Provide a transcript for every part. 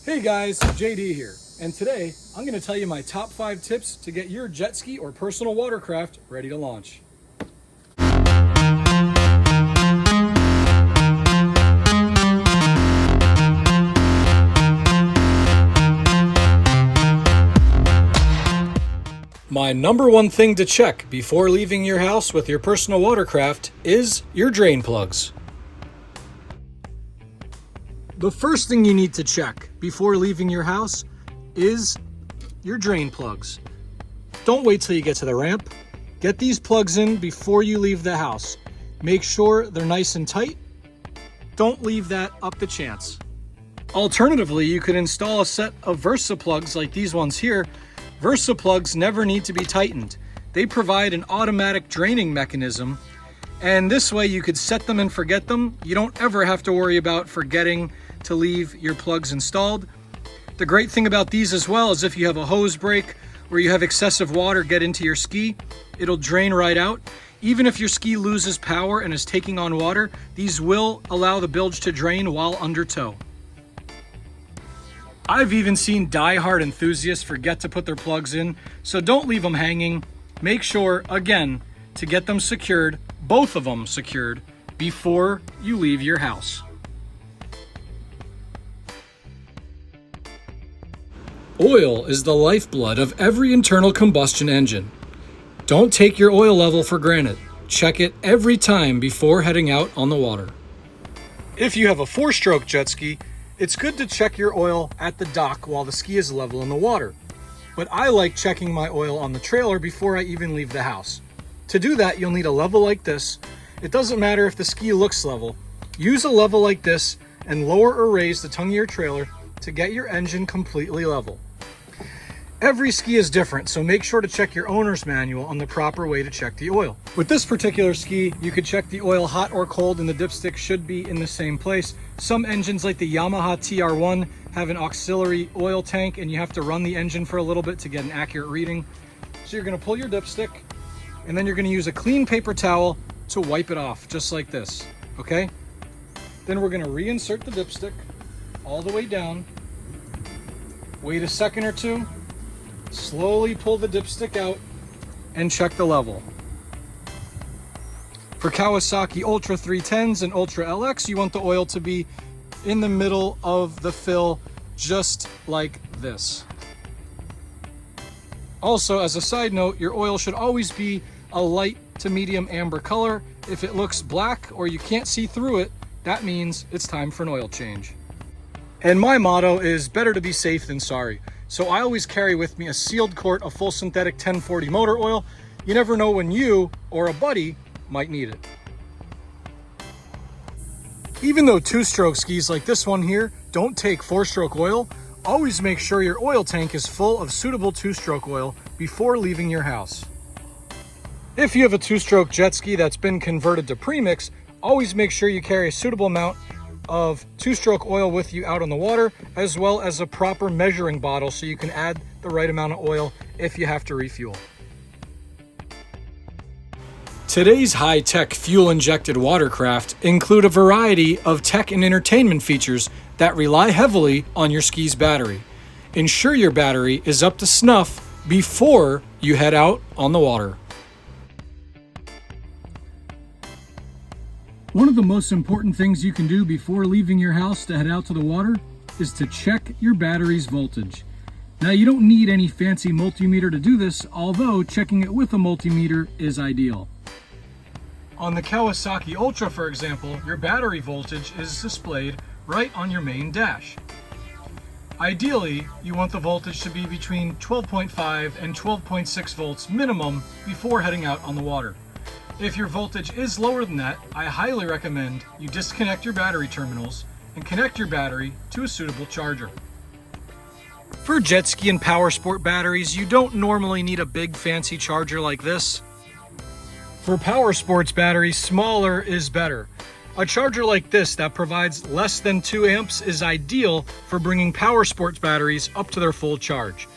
Hey guys, JD here, and today I'm going to tell you my top 5 tips to get your jet ski or personal watercraft ready to launch. My number one thing to check before leaving your house with your personal watercraft is your drain plugs. The first thing you need to check before leaving your house is your drain plugs. Don't wait till you get to the ramp. Get these plugs in before you leave the house. Make sure they're nice and tight. Don't leave that up to chance. Alternatively, you could install a set of Versa plugs like these ones here. Versa plugs never need to be tightened. They provide an automatic draining mechanism, and this way you could set them and forget them. You don't ever have to worry about forgetting to leave your plugs installed. The great thing about these as well is if you have a hose break or you have excessive water get into your ski, it'll drain right out. Even if your ski loses power and is taking on water, these will allow the bilge to drain while under tow. I've even seen die-hard enthusiasts forget to put their plugs in, so don't leave them hanging. Make sure, again, to get them secured, both of them secured, before you leave your house. Oil is the lifeblood of every internal combustion engine. Don't take your oil level for granted. Check it every time before heading out on the water. If you have a 4-stroke jet ski, it's good to check your oil at the dock while the ski is level in the water. But I like checking my oil on the trailer before I even leave the house. To do that, you'll need a level like this. It doesn't matter if the ski looks level. Use a level like this and lower or raise the tongue of your trailer to get your engine completely level. Every ski is different, so make sure to check your owner's manual on the proper way to check the oil. With this particular ski, you could check the oil hot or cold, and the dipstick should be in the same place. Some engines like the Yamaha TR1 have an auxiliary oil tank, and you have to run the engine for a little bit to get an accurate reading. So you're going to pull your dipstick, and then you're going to use a clean paper towel to wipe it off, just like this, okay? Then we're going to reinsert the dipstick all the way down. Wait a second or two. Slowly pull the dipstick out and check the level. For Kawasaki Ultra 310s and Ultra LX, you want the oil to be in the middle of the fill, just like this. Also, as a side note, your oil should always be a light to medium amber color. If it looks black or you can't see through it, that means it's time for an oil change. And my motto is better to be safe than sorry. So I always carry with me a sealed quart of full synthetic 1040 motor oil. You never know when you or a buddy might need it. Even though 2-stroke skis like this one here don't take 4-stroke oil, always make sure your oil tank is full of suitable 2-stroke oil before leaving your house. If you have a 2-stroke jet ski that's been converted to premix, always make sure you carry a suitable amount of 2-stroke oil with you out on the water, as well as a proper measuring bottle so you can add the right amount of oil if you have to refuel. Today's high-tech fuel-injected watercraft include a variety of tech and entertainment features that rely heavily on your ski's battery. Ensure your battery is up to snuff before you head out on the water. One of the most important things you can do before leaving your house to head out to the water is to check your battery's voltage. Now, you don't need any fancy multimeter to do this, although checking it with a multimeter is ideal. On the Kawasaki Ultra, for example, your battery voltage is displayed right on your main dash. Ideally, you want the voltage to be between 12.5 and 12.6 volts minimum before heading out on the water. If your voltage is lower than that, I highly recommend you disconnect your battery terminals and connect your battery to a suitable charger. For jet ski and power sport batteries, you don't normally need a big fancy charger like this. For power sports batteries, smaller is better. A charger like this that provides less than 2 amps is ideal for bringing power sports batteries up to their full charge.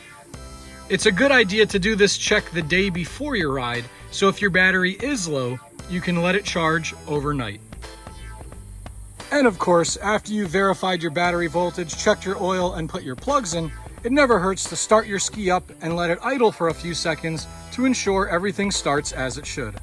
It's a good idea to do this check the day before your ride, so if your battery is low, you can let it charge overnight. And of course, after you've verified your battery voltage, checked your oil, and put your plugs in, it never hurts to start your ski up and let it idle for a few seconds to ensure everything starts as it should.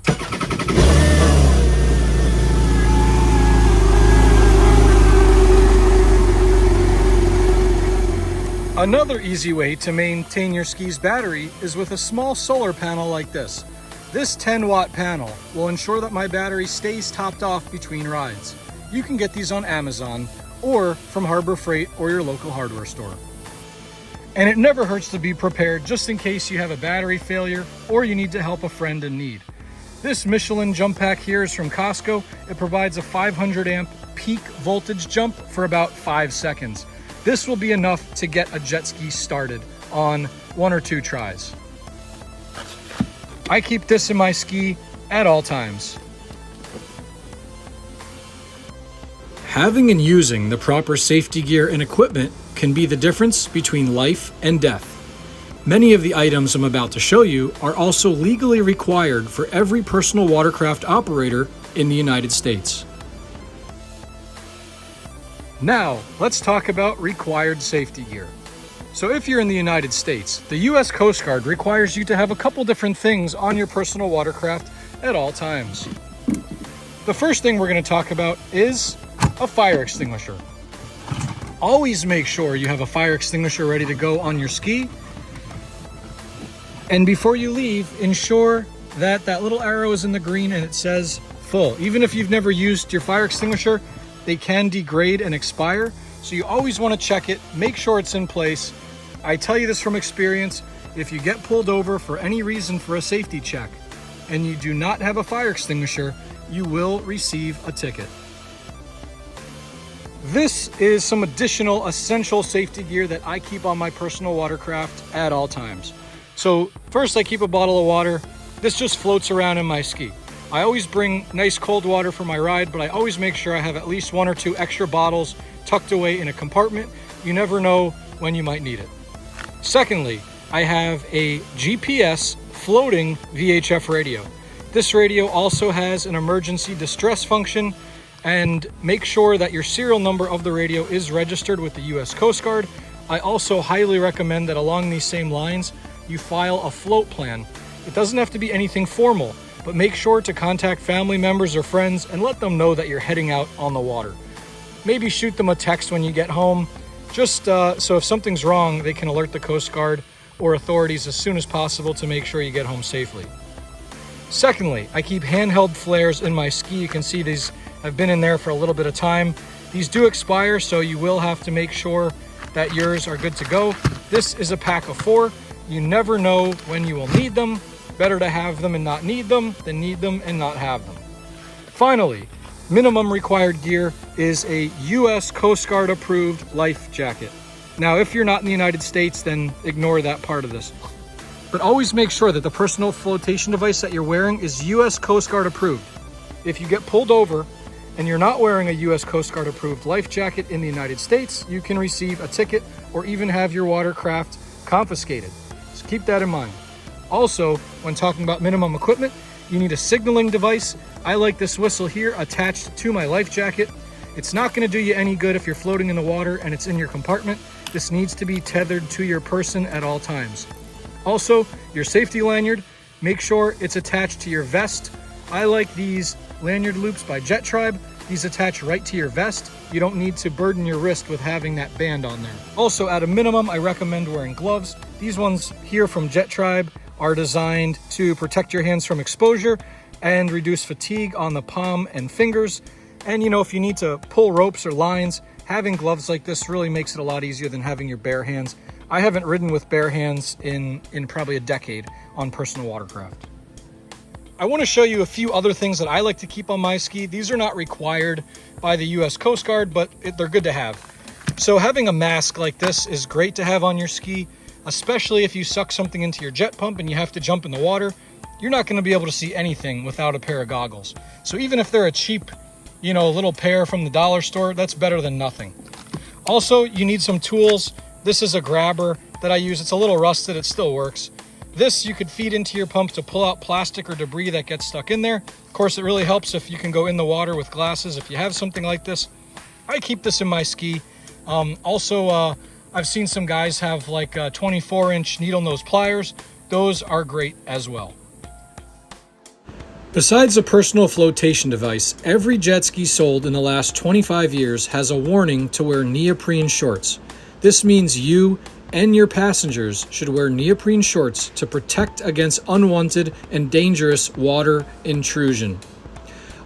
Another easy way to maintain your ski's battery is with a small solar panel like this. This 10-watt panel will ensure that my battery stays topped off between rides. You can get these on Amazon or from Harbor Freight or your local hardware store. And it never hurts to be prepared just in case you have a battery failure or you need to help a friend in need. This Michelin jump pack here is from Costco. It provides a 500 amp peak voltage jump for about 5 seconds. This will be enough to get a jet ski started on 1 or 2 tries. I keep this in my ski at all times. Having and using the proper safety gear and equipment can be the difference between life and death. Many of the items I'm about to show you are also legally required for every personal watercraft operator in the United States. Now, let's talk about required safety gear. So if you're in the United States, the U.S. Coast Guard requires you to have a couple different things on your personal watercraft at all times. The first thing we're going to talk about is a fire extinguisher. Always make sure you have a fire extinguisher ready to go on your ski. And before you leave, ensure that that little arrow is in the green and it says full. Even if you've never used your fire extinguisher, they can degrade and expire, so you always want to check it, make sure it's in place. I tell you this from experience, if you get pulled over for any reason for a safety check and you do not have a fire extinguisher, you will receive a ticket. This is some additional essential safety gear that I keep on my personal watercraft at all times. So first, I keep a bottle of water. This just floats around in my ski. I always bring nice cold water for my ride, but I always make sure I have at least 1 or 2 extra bottles tucked away in a compartment. You never know when you might need it. Secondly, I have a GPS floating VHF radio. This radio also has an emergency distress function, and make sure that your serial number of the radio is registered with the U.S. Coast Guard. I also highly recommend that along these same lines, you file a float plan. It doesn't have to be anything formal, but make sure to contact family members or friends and let them know that you're heading out on the water. Maybe shoot them a text when you get home, just so if something's wrong, they can alert the Coast Guard or authorities as soon as possible to make sure you get home safely. Secondly, I keep handheld flares in my ski. You can see these have been in there for a little bit of time. These do expire, so you will have to make sure that yours are good to go. This is a pack of 4. You never know when you will need them. Better to have them and not need them than need them and not have them. Finally, minimum required gear is a U.S. Coast Guard approved life jacket. Now, if you're not in the United States, then ignore that part of this. But always make sure that the personal flotation device that you're wearing is U.S. Coast Guard approved. If you get pulled over and you're not wearing a U.S. Coast Guard approved life jacket in the United States, you can receive a ticket or even have your watercraft confiscated. So keep that in mind. Also, when talking about minimum equipment, you need a signaling device. I like this whistle here attached to my life jacket. It's not going to do you any good if you're floating in the water and it's in your compartment. This needs to be tethered to your person at all times. Also, your safety lanyard, make sure it's attached to your vest. I like these lanyard loops by Jet Tribe. These attach right to your vest. You don't need to burden your wrist with having that band on there. Also, at a minimum, I recommend wearing gloves. These ones here from Jet Tribe are designed to protect your hands from exposure and reduce fatigue on the palm and fingers. And you know, if you need to pull ropes or lines, having gloves like this really makes it a lot easier than having your bare hands. I haven't ridden with bare hands in probably a decade on personal watercraft. I want to show you a few other things that I like to keep on my ski. These are not required by the U.S. Coast Guard, but they're good to have. So having a mask like this is great to have on your ski, especially if you suck something into your jet pump and you have to jump in the water. You're not going to be able to see anything without a pair of goggles. So even if they're a cheap, little pair from the dollar store, that's better than nothing. Also, you need some tools. This is a grabber that I use. It's a little rusted, it still works. This you could feed into your pump to pull out plastic or debris that gets stuck in there. Of course, it really helps if you can go in the water with glasses if you have something like this. I keep this in my ski. Also, I've seen some guys have like 24-inch needle nose pliers. Those are great as well. Besides a personal flotation device, every jet ski sold in the last 25 years has a warning to wear neoprene shorts. This means you and your passengers should wear neoprene shorts to protect against unwanted and dangerous water intrusion.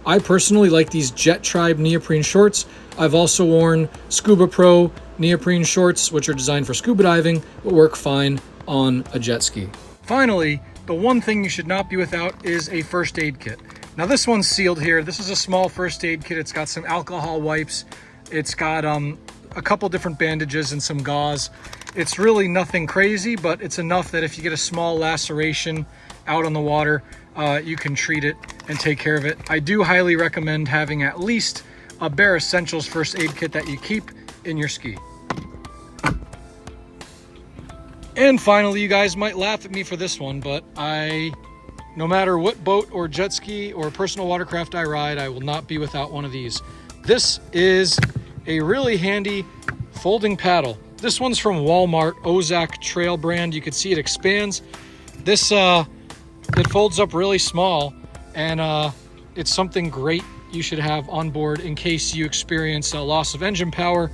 I personally like these Jet Tribe neoprene shorts. I've also worn Scuba Pro neoprene shorts, which are designed for scuba diving, but work fine on a jet ski. Finally, the one thing you should not be without is a first aid kit. Now this one's sealed here. This is a small first aid kit. It's got some alcohol wipes. It's got a couple different bandages and some gauze. It's really nothing crazy, but it's enough that if you get a small laceration out on the water, you can treat it and take care of it. I do highly recommend having at least a bare essentials first aid kit that you keep in your ski. And finally, you guys might laugh at me for this one, but no matter what boat or jet ski or personal watercraft I ride, I will not be without one of these. This is a really handy folding paddle. This one's from Walmart, Ozak Trail brand. You can see it expands. This, it folds up really small, and it's something great you should have on board in case you experience a loss of engine power.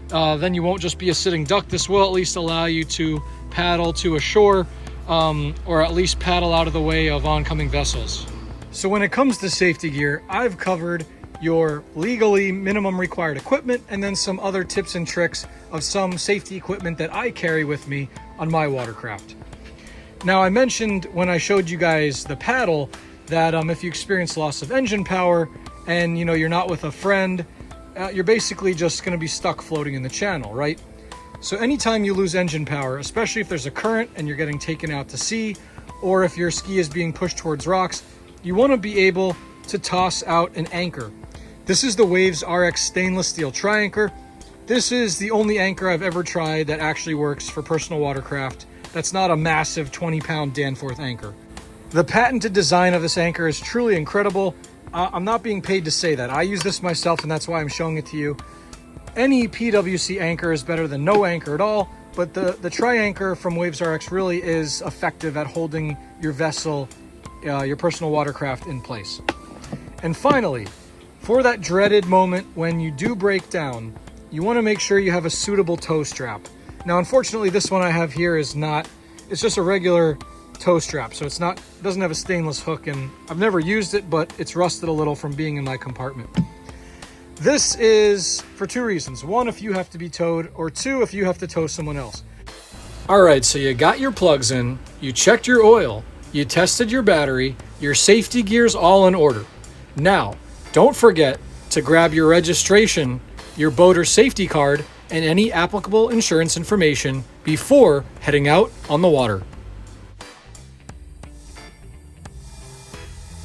Then you won't just be a sitting duck. This will at least allow you to paddle to a shore, or at least paddle out of the way of oncoming vessels. So when it comes to safety gear, I've covered your legally minimum required equipment and then some other tips and tricks of some safety equipment that I carry with me on my watercraft. Now, I mentioned when I showed you guys the paddle that if you experience loss of engine power and you're not with a friend, you're basically just going to be stuck floating in the channel, right? So anytime you lose engine power, especially if there's a current and you're getting taken out to sea, or if your ski is being pushed towards rocks, you want to be able to toss out an anchor. This is the Waves RX stainless steel tri-anchor. This is the only anchor I've ever tried that actually works for personal watercraft. That's not a massive 20-pound Danforth anchor. The patented design of this anchor is truly incredible. I'm not being paid to say that. I use this myself, and that's why I'm showing it to you. Any PWC anchor is better than no anchor at all, but the tri-anchor from Waves RX really is effective at holding your vessel, your personal watercraft in place. And finally, for that dreaded moment when you do break down, you want to make sure you have a suitable tow strap. Now, unfortunately, this one I have here is not, it's just a regular tow strap, so it doesn't have a stainless hook, and I've never used it, but it's rusted a little from being in my compartment. This is for two reasons. One, if you have to be towed, or two, if you have to tow someone else. All right, so you got your plugs in, you checked your oil, you tested your battery, your safety gear's all in order. Now, don't forget to grab your registration, your boater safety card, and any applicable insurance information before heading out on the water.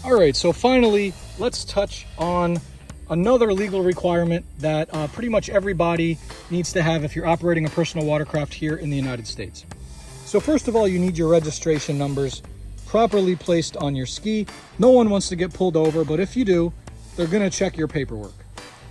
All right, so finally, let's touch on another legal requirement that pretty much everybody needs to have if you're operating a personal watercraft here in the United States. So first of all, you need your registration numbers properly placed on your ski. No one wants to get pulled over, but if you do, they're gonna check your paperwork.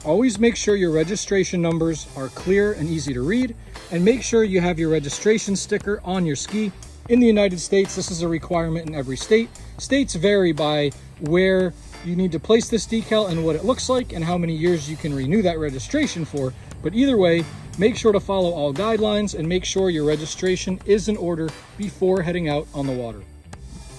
Always make sure your registration numbers are clear and easy to read, and make sure you have your registration sticker on your ski. In the United States, this is a requirement in every state. States vary by where you need to place this decal and what it looks like and how many years you can renew that registration for. But either way, make sure to follow all guidelines and make sure your registration is in order before heading out on the water.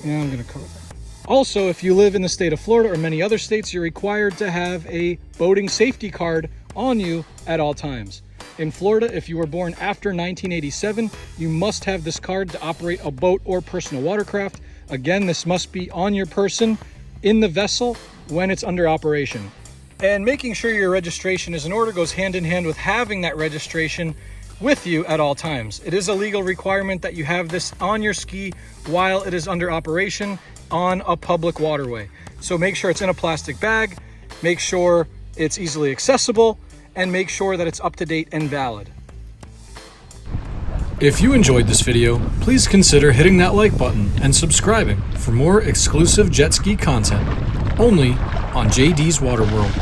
And I'm gonna cover that. Also, if you live in the state of Florida or many other states, you're required to have a boating safety card on you at all times. In Florida, if you were born after 1987, you must have this card to operate a boat or personal watercraft. Again, this must be on your person in the vessel when it's under operation. And making sure your registration is in order goes hand in hand with having that registration with you at all times. It is a legal requirement that you have this on your ski while it is under operation on a public waterway. So make sure it's in a plastic bag, make sure it's easily accessible, and make sure that it's up to date and valid. If you enjoyed this video, please consider hitting that like button and subscribing for more exclusive jet ski content, only on JD's Water World.